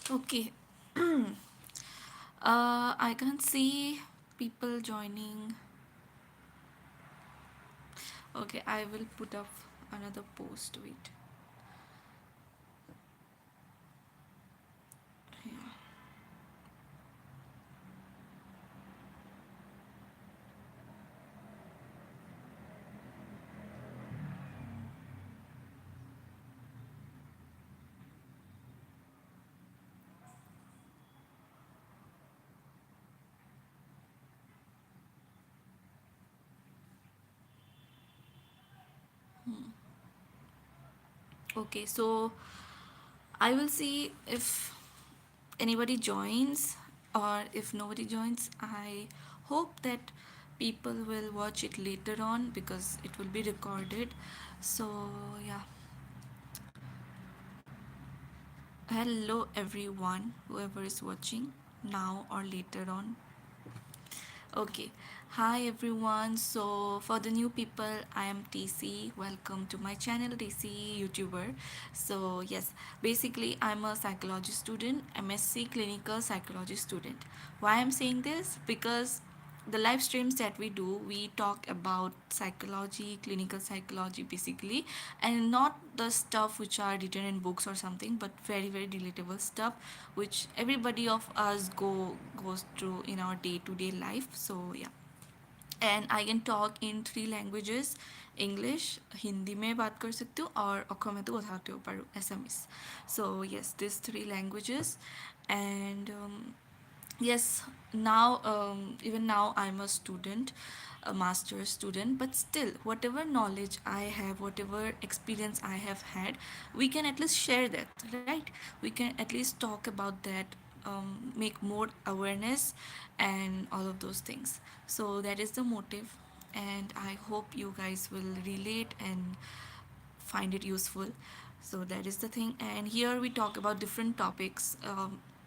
Okay. I can't see people joining. Okay, I will put up another post. Wait. Yeah. Okay, so I will see if anybody joins or if nobody joins. I hope that people will watch it later on because it will be recorded. So, yeah. Hello, everyone, whoever is watching now or later on. Okay. Hi everyone. So for the new people, I am TC. Welcome to my channel TC YouTuber. So yes, basically I'm a psychology student, MSc clinical psychology student. Why I'm saying this? Because the live streams that we do, we talk about psychology, clinical psychology basically, and not the stuff which are written in books or something, but very very relatable stuff which everybody of us goes through in our day to day life. So yeah, and I can talk in three languages. English Hindi में बात कर सकती हूँ और अखो में तो बताते हो पर SMS. So yes, these three languages. And yes, now even now I'm a student, a master's student, but still whatever knowledge I have, whatever experience I have had, we can at least share that, right? We can at least talk about that, make more awareness and all of those things. So that is the motive, and I hope you guys will relate and find it useful. So that is the thing, and here we talk about different topics.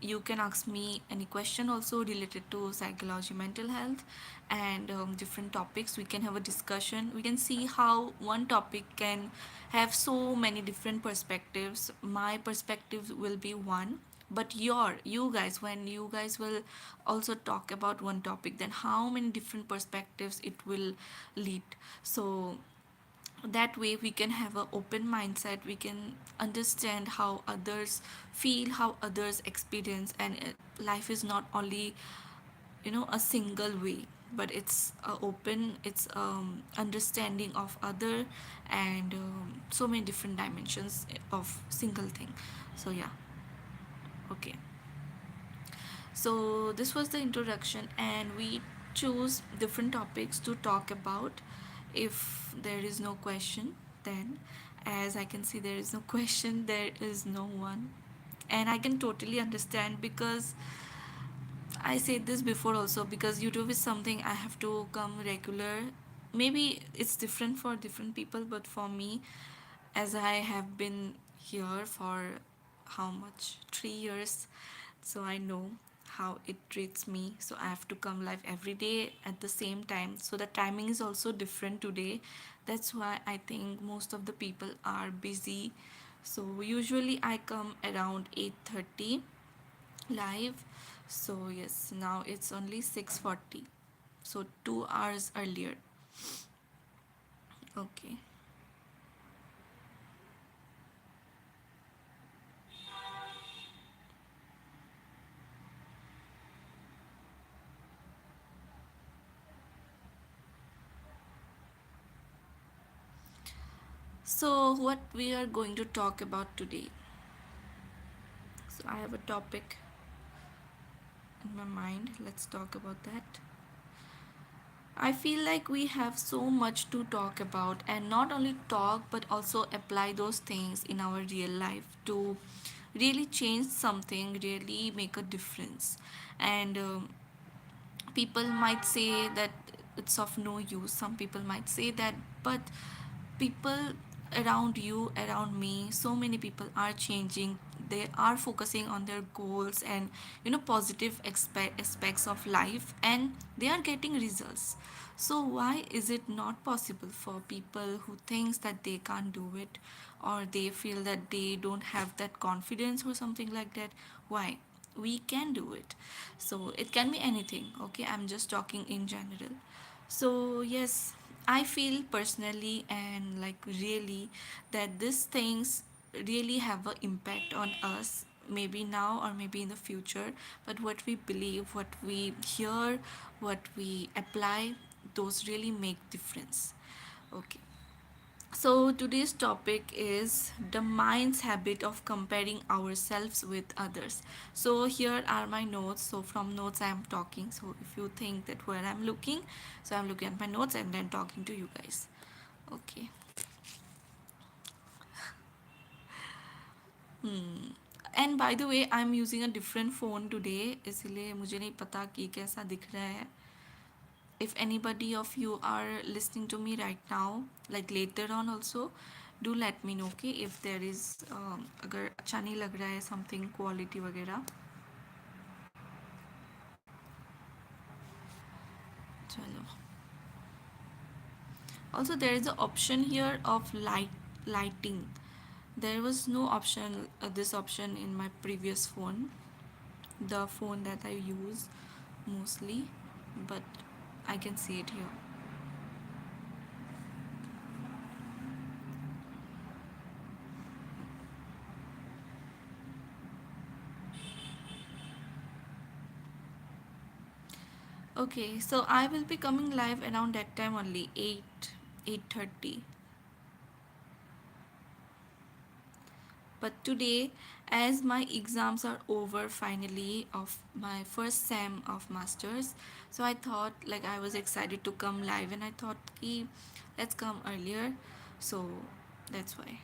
You can ask me any question also related to psychology, mental health, and different topics. We can have a discussion. We can see how one topic can have so many different perspectives. My perspective will be one, but you guys, when you guys will also talk about one topic, then how many different perspectives it will lead. So that way we can have an open mindset, we can understand how others feel, how others experience, and life is not only a single way, but it's open, it's understanding of other, and so many different dimensions of single thing. So yeah. Okay, so this was the introduction, and we choose different topics to talk about. If there is no question, then as I can see there is no question, there is no one. And I can totally understand, because I said this before also, because YouTube is something I have to come regular. Maybe it's different for different people, but for me, as I have been here for how much? 3 years. So I know how it treats me. So I have to come live every day at the same time. So the timing is also different today. That's why I think most of the people are busy. So usually I come around 8:30 live. So yes, now it's only 6:40. So 2 hours earlier. Okay. So what we are going to talk about today. So I have a topic in my mind. Let's talk about that. I feel like we have so much to talk about, and not only talk but also apply those things in our real life to really change something, really make a difference. And people might say that it's of no use. Some people might say that, but people around you, around me, so many people are changing they are focusing on their goals and positive aspects of life, and they are getting results. So why is it not possible for people who thinks that they can't do it, or they feel that they don't have that confidence or something like that? Why? We can do it. So it can be anything, okay? I'm just talking in general. So yes, I feel personally and like really that these things really have an impact on us, maybe now or maybe in the future. But what we believe, what we hear, what we apply, those really make difference. Okay, so today's topic is the mind's habit of comparing ourselves with others. So here are my notes. So from notes I am talking. So if you think that where I'm looking, so I'm looking at my notes and then talking to you guys. Okay. Hmm. And by the way, I'm using a different phone today, इसलिए मुझे नहीं पता कि कैसा दिख रहा है. If anybody of you are listening to me right now, like later on also, do let me know, okay? If there is अगर अच्छा नहीं लग रहा है something quality वगैरह. चलो. Also there is an option here of lighting. There was no option, this option in my previous phone, the phone that I use mostly, but I can see it here. Okay, so I will be coming live around that time only, 8:30. But today, as my exams are over finally of my first sem of masters, so I thought, like, I was excited to come live, and I thought ki, let's come earlier. So that's why.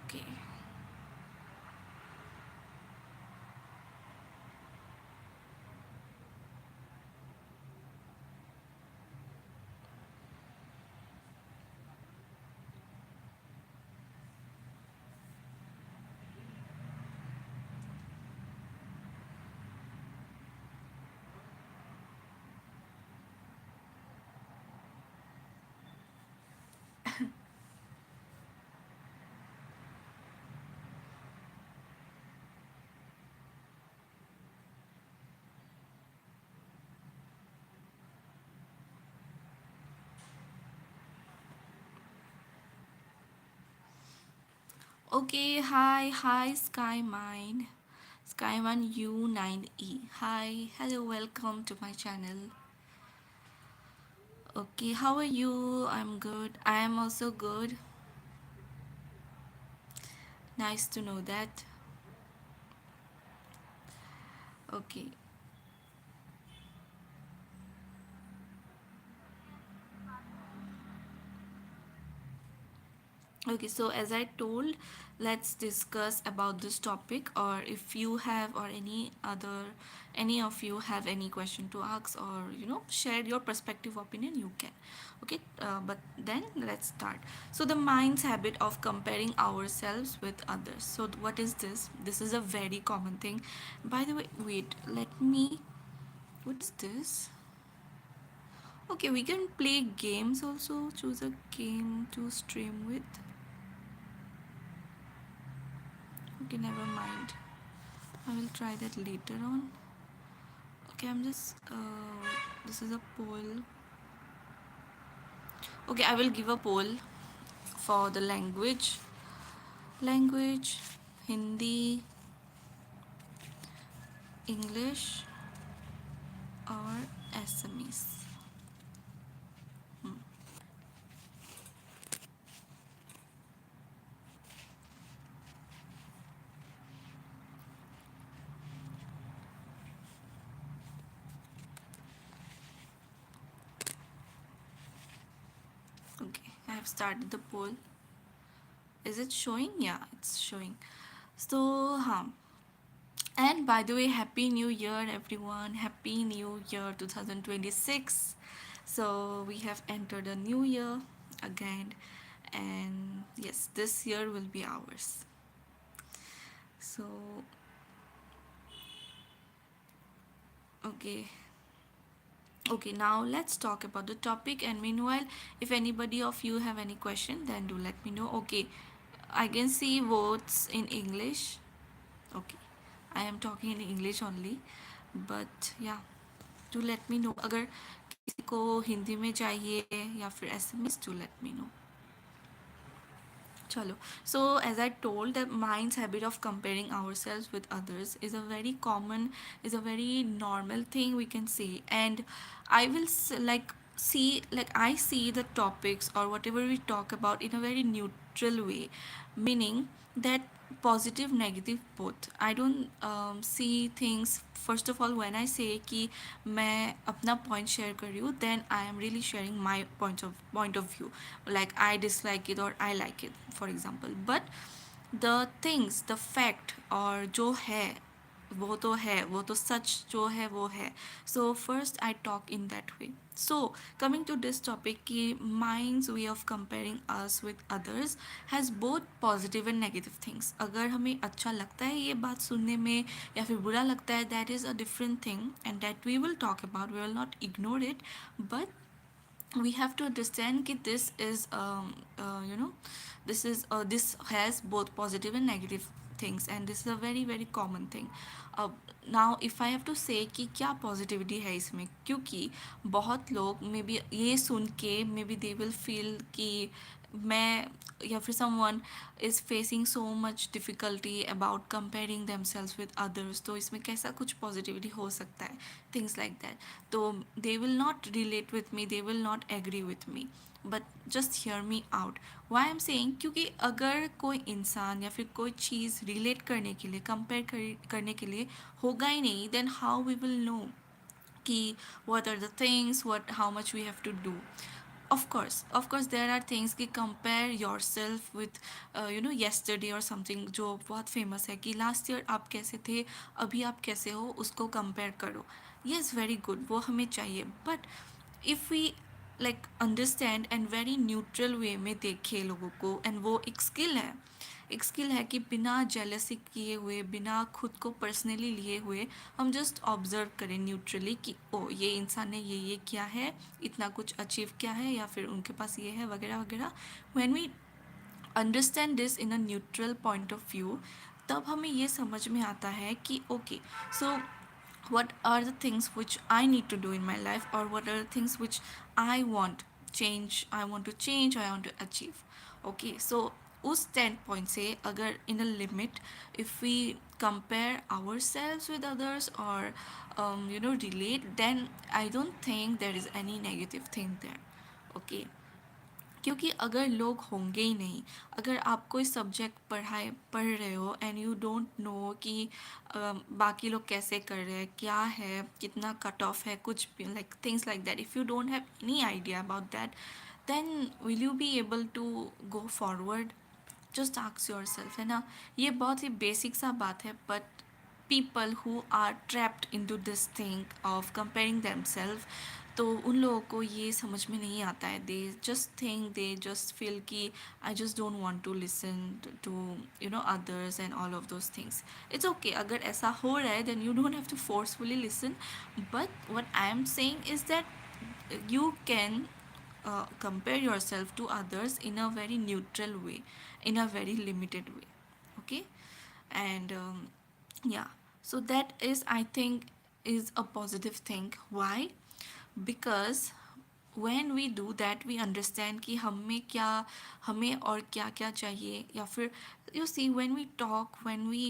Okay. Okay, hi, Skymine. Skymine U9E. Hi, hello, welcome to my channel. Okay, how are you? I'm good. I am also good. Nice to know that. Okay. Okay, so as I told, let's discuss about this topic, or if you have or any of you have any question to ask, or share your perspective opinion, you can. Okay, but then let's start. So the mind's habit of comparing ourselves with others. So what is this? This is a very common thing. By the way, wait, let me, what is this? Okay, we can play games also. Choose a game to stream with. Okay, never mind. I will try that later on. Okay, I'm just. This is a poll. Okay, I will give a poll for the language. Language, Hindi, English, or Assamese. Hmm. Okay, I have started the poll. Is it showing? Yeah, it's showing. So, and by the way, Happy New Year, everyone. Happy New Year 2026. So, we have entered a new year again. And yes, this year will be ours. So, okay. Okay, now let's talk about the topic. And meanwhile, if anybody of you have any question, then do let me know. Okay, I can see votes in English. Okay, I am talking in English only. But yeah, do let me know. अगर किसी को हिंदी में चाहिए या फिर SMS, do let me know. Chalo. So, as I told, the mind's habit of comparing ourselves with others is a very common, is a very normal thing we can say. And I will like see, like I see the topics or whatever we talk about in a very neutral way, meaning that positive negative both. I don't see things, first of all, when I say कि मैं अपना point share कर रही हूँ, then I am really sharing my point of view, like I dislike it or I like it, for example. But the things, the fact और जो है वो तो सच जो है वो है. So first I talk in that way. So coming to this topic कि mind's way of comparing us with others has both positive and negative things. अगर हमें अच्छा लगता है ये बात सुनने में या फिर बुरा लगता है, that is a different thing and that we will talk about, we will not ignore it. But we have to understand that this is this has both positive and negative things, and this is a very very common thing. uh, now if I have to say कि क्या positivity है इसमें, क्योंकि बहुत लोग may be ये सुन के may be they will feel कि मैं या फिर someone is facing so much difficulty about comparing themselves with others, तो इसमें कैसा कुछ पॉजिटिविटी हो सकता है, थिंग्स लाइक दैट. तो they will not relate with me, they will not agree with me. But just hear me out why am saying, क्योंकि अगर कोई इंसान या फिर कोई चीज़ रिलेट करने के लिए, करने के लिए होगा ही नहीं, then how we will know कि what are the things, what how much we have to do. Of course there are things कि compare yourself with yesterday or something, जो बहुत famous है कि last year आप कैसे थे, अभी आप कैसे हो, उसको compare करो. Yes, very good, वो हमें चाहिए. But if we like understand and very neutral way में देखें लोगों को, and वो एक skill है, एक स्किल है कि बिना जेलसी किए हुए, बिना खुद को पर्सनली लिए हुए, हम जस्ट ऑब्जर्व करें न्यूट्रली कि ओ ये इंसान ने ये किया है, इतना कुछ अचीव किया है, या फिर उनके पास ये है वगैरह वगैरह. When we understand this in a neutral point of view, तब हमें ये समझ में आता है कि okay, so what are the things which I need to do in my life, or what are the things which I want I want to change, I want to achieve. Okay, so उस standpoint से अगर in a limit, if we compare ourselves with others or relate, then I don't think there is any negative thing there. Okay, क्योंकि अगर लोग होंगे ही नहीं, अगर आप कोई सब्जेक्ट पढ़ रहे हो एंड यू डोंट नो कि बाकी लोग कैसे कर रहे हैं, क्या है, कितना कट ऑफ है, कुछ भी like things like that, if you don't have any idea about that, then will you be able to go forward. Just ask yourself, है ना. ये बहुत ही बेसिक सा बात है, but people who are trapped into this thing of comparing themselves, तो उन लोगों को ये समझ में नहीं आता है. They just think, they just feel कि I just don't want to listen to others and all of those things. It's okay, अगर ऐसा हो रहा है then you don't have to forcefully listen. But what I am saying is that you can compare yourself to others in a very neutral way, in a very limited way. Okay, and yeah, so that is, I think, is a positive thing. Why? Because when we do that, we understand कि हमें और क्या क्या चाहिए, या फिर you see, when we talk, when we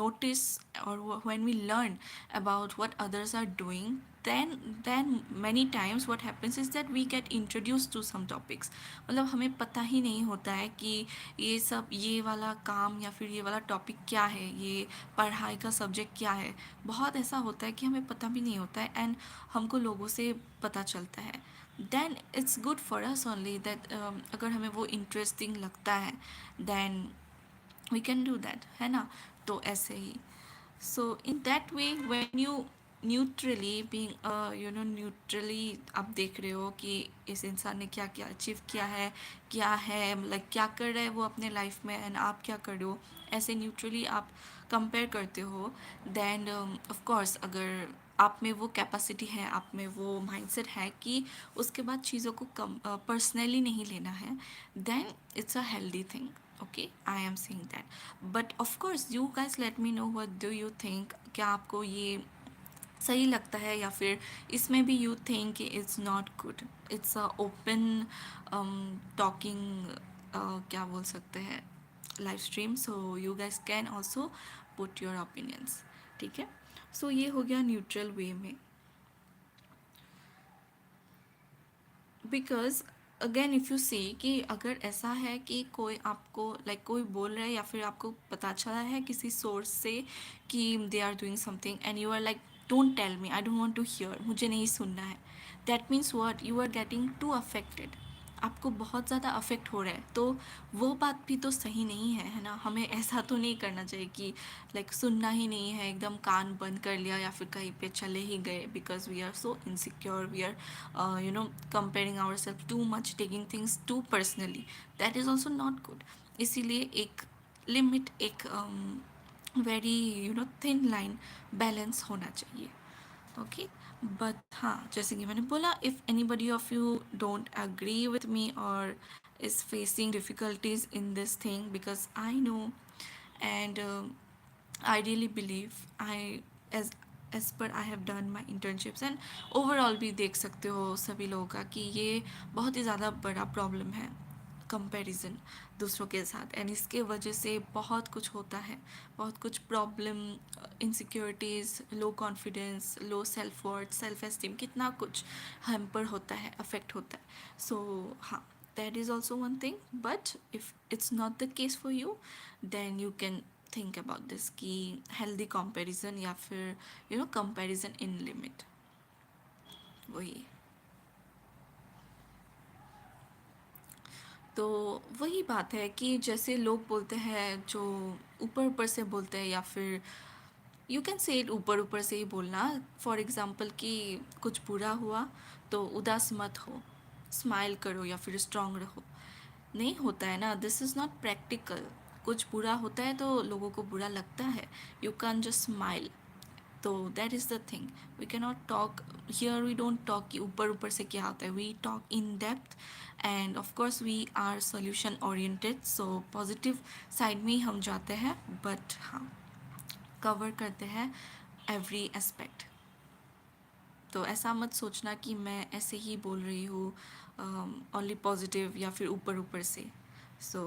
notice, or when we learn about what others are doing, then many times what happens is that we get introduced to some topics. मतलब हमें पता ही नहीं होता है कि ये वाला काम या फिर ये वाला टॉपिक क्या है, ये पढ़ाई का सब्जेक्ट क्या है. बहुत ऐसा होता है कि हमें पता भी नहीं होता है, एंड हमको लोगों से पता चलता है. Then it's good for us only that, अगर हमें वो इंटरेस्टिंग लगता है, then we can do that, है ना. तो ऐसे ही, so in that way, when you neutrally being neutrally आप देख रहे हो कि इस इंसान ने क्या क्या अचीव किया है, लाइक क्या कर रहा है वो अपने लाइफ में, एंड आप क्या कर रहे हो, ऐसे न्यूट्रली आप कंपेयर करते हो, देन ऑफ कोर्स अगर आप में वो कैपेसिटी है, आप में वो माइंडसेट है कि उसके बाद चीज़ों को कम पर्सनली नहीं लेना है, then it's a healthy thing. Okay, I am saying that. But of course you guys let me know what do you think. क्या आपको ये सही लगता है, या फिर इसमें भी you think it's not good. It's a open talking, क्या बोल सकते हैं, live stream, so you gas can also put your opinions. ठीक है. सो ये हो गया न्यूट्रल वे में. Because again if you see कि अगर ऐसा है कि कोई आपको कोई बोल रहा है, या फिर आपको पता चला है किसी सोर्स से कि they are doing something, and you are like don't tell me, I don't want to hear, मुझे नहीं सुनना है. That means what, you are getting too affected. आपको बहुत ज़्यादा अफेक्ट हो रहा है, तो वो बात भी तो सही नहीं है ना. हमें ऐसा तो नहीं करना चाहिए कि सुनना ही नहीं है, एकदम कान बंद कर लिया या फिर कहीं पे चले ही गए, because we are so insecure, we are comparing ourself too much, taking things too personally. That is also not good. इसीलिए एक लिमिट, एक वेरी थिन लाइन बैलेंस होना चाहिए. ओके. बट हाँ, जैसे कि मैंने बोला, if anybody of you don't agree with me और is facing difficulties in this thing, because I know, and I really believe I as as per I have done my internships, and overall भी देख सकते हो सभी लोगों का कि ये बहुत ही ज़्यादा बड़ा प्रॉब्लम है, कंपैरिजन दूसरों के साथ, एंड इसके वजह से बहुत कुछ होता है, बहुत कुछ problem, insecurities, low confidence, low self worth, self esteem, कितना कुछ हैम्पर होता है, अफेक्ट होता है. सो हाँ, that is also one thing. But if it's not the case for you, then you can think about this कि healthy comparison या फिर comparison in limit. वही. तो वही बात है कि जैसे लोग बोलते हैं, जो ऊपर ऊपर से बोलते हैं, या फिर यू कैन से इट ऊपर ऊपर से ही बोलना. फॉर एग्ज़ाम्पल कि कुछ बुरा हुआ तो उदास मत हो, स्माइल करो या फिर स्ट्रांग रहो. नहीं होता है ना, दिस इज़ नॉट प्रैक्टिकल. कुछ बुरा होता है तो लोगों को बुरा लगता है, यू कैन जस्ट स्माइल. तो that is the thing. We can not talk here, we don't talk कि ऊपर ऊपर से क्या होता है, we talk in depth. And of course we are solution oriented, so positive side में ही हम जाते हैं, बट हाँ, कवर करते हैं एवरी एस्पेक्ट. तो ऐसा मत सोचना कि मैं ऐसे ही बोल रही हूँ ओनली पॉजिटिव या फिर ऊपर ऊपर से. So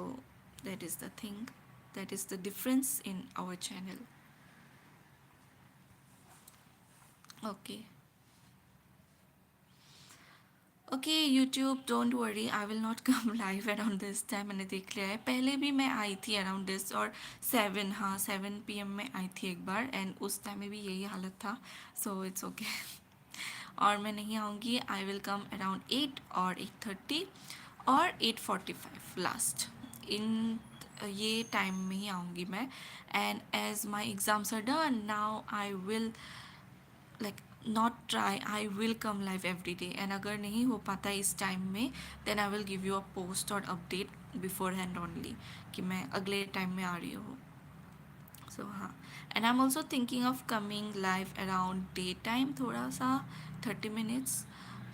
that is the thing, that is the difference in our channel. Okay. Okay YouTube, don't worry, I will not come live around this time. मैंने देख लिया है, पहले भी मैं आई थी अराउंड दिस, और 7, हाँ 7 PM में आई थी एक बार, एंड उस टाइम में भी यही हालत था. So it's okay. और मैं नहीं आऊँगी. आई विल कम अराउंड 8 और 8:30 और 8:45 लास्ट. इन ये टाइम में ही आऊँगी मैं. And as my exams are done now, I will like not try, I will come live every day. And अगर नहीं हो पाता इस टाइम में, then I will give you a post और अपडेट बिफोर हैंड ओनली कि मैं अगले टाइम में आ रही हूँ. सो हाँ, and I am also thinking of coming live around day time, थोड़ा सा 30 minutes.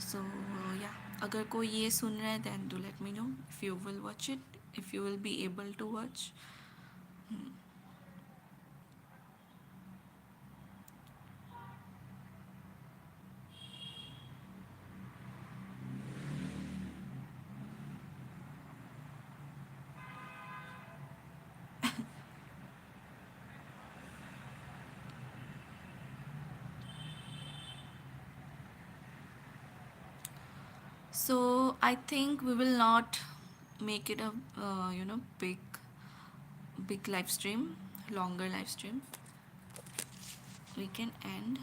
सो या, अगर कोई ये सुन रहे हैं, then do let me know if you will watch it, if you will be able to watch. So I think we will not make it a big live stream, longer live stream. We can end.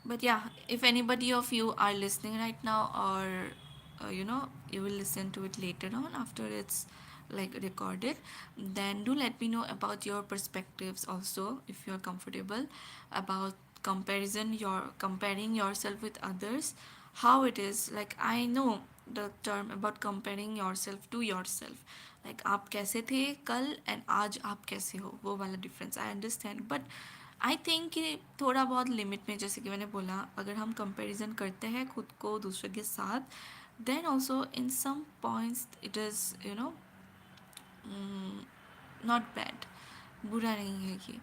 But yeah, if anybody of you are listening right now, or you will listen to it later on after it's like recorded. Then do let me know about your perspectives also, if you're comfortable, about comparison, your comparing yourself with others, how it is. Like, I know the term about comparing yourself to yourself, like आप कैसे थे कल and आज आप कैसे हो, वो वाला difference I understand, but I think कि थोड़ा बहुत लिमिट में, जैसे कि मैंने बोला, अगर हम कंपैरिजन करते हैं खुद को दूसरे के साथ, then also in some points it is not bad, बुरा नहीं है ये,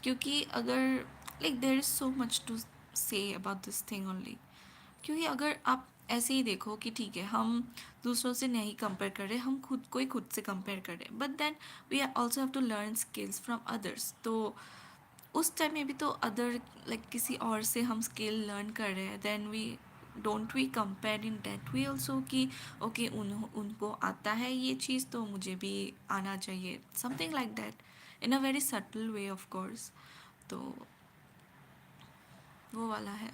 क्योंकि अगर like there is so much to say about this thing only, क्योंकि अगर आप ऐसे ही देखो कि ठीक है हम दूसरों से नहीं कंपेयर कर रहे, हम खुद को ही खुद से कंपेयर कर रहे, but then we also have to learn skills from others, तो उस टाइम में भी तो अदर लाइक किसी और से हम स्किल लर्न कर रहे हैं, then we don't we compare in that way also कि ओके उनको आता है ये चीज़ तो मुझे भी आना चाहिए, something like that, in a very subtle way of course, तो वो वाला है।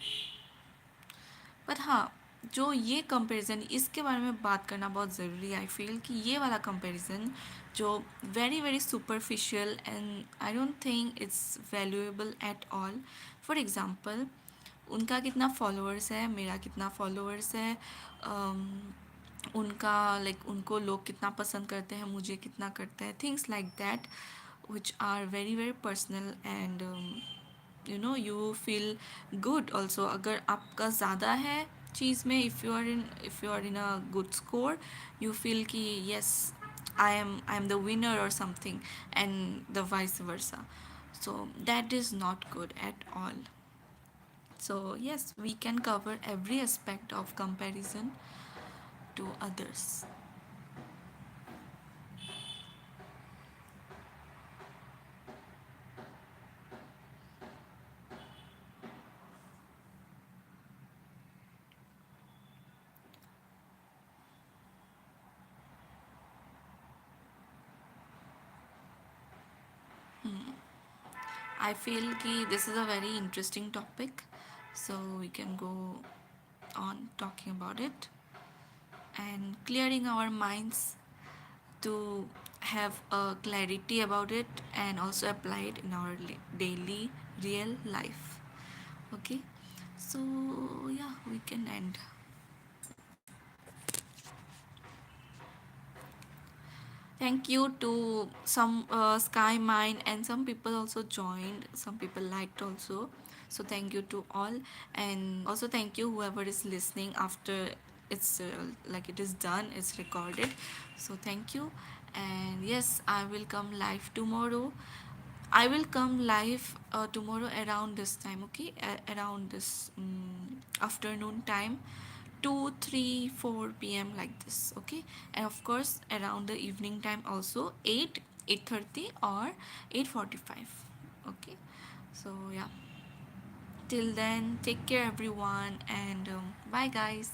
पर हाँ, जो ये कंपैरिजन, इसके बारे में बात करना बहुत ज़रूरी है। आई फील कि ये वाला कंपैरिजन जो very very superficial and I don't think it's valuable at all. For example, उनका कितना फॉलोअर्स है, मेरा कितना फॉलोअर्स है, उनका लाइक उनको लोग कितना पसंद करते हैं, मुझे कितना करते हैं, things like that which are very very personal and you feel good also अगर आपका ज़्यादा है चीज़ में, if you are in a good score, you feel कि yes, I am the winner or something, and the vice versa, so that is not good at all. So yes, we can cover every aspect of comparison to others. I feel कि this is a very interesting topic, so we can go on talking about it and clearing our minds to have a clarity about it and also apply it in our daily real life. Okay, so yeah, we can end. Thank you to some Sky Mine, and some people also joined, some people liked also. So thank you to all, and also thank you whoever is listening after it's like it is done, it's recorded. So thank you, and yes, I will come live tomorrow. I will come live tomorrow around this time, okay? Around this afternoon time, 2, 3, 4 p.m. like this, okay? And of course, around the evening time also, 8, 8:30 or 8:45, okay? So, yeah. Till then, take care everyone, and bye guys.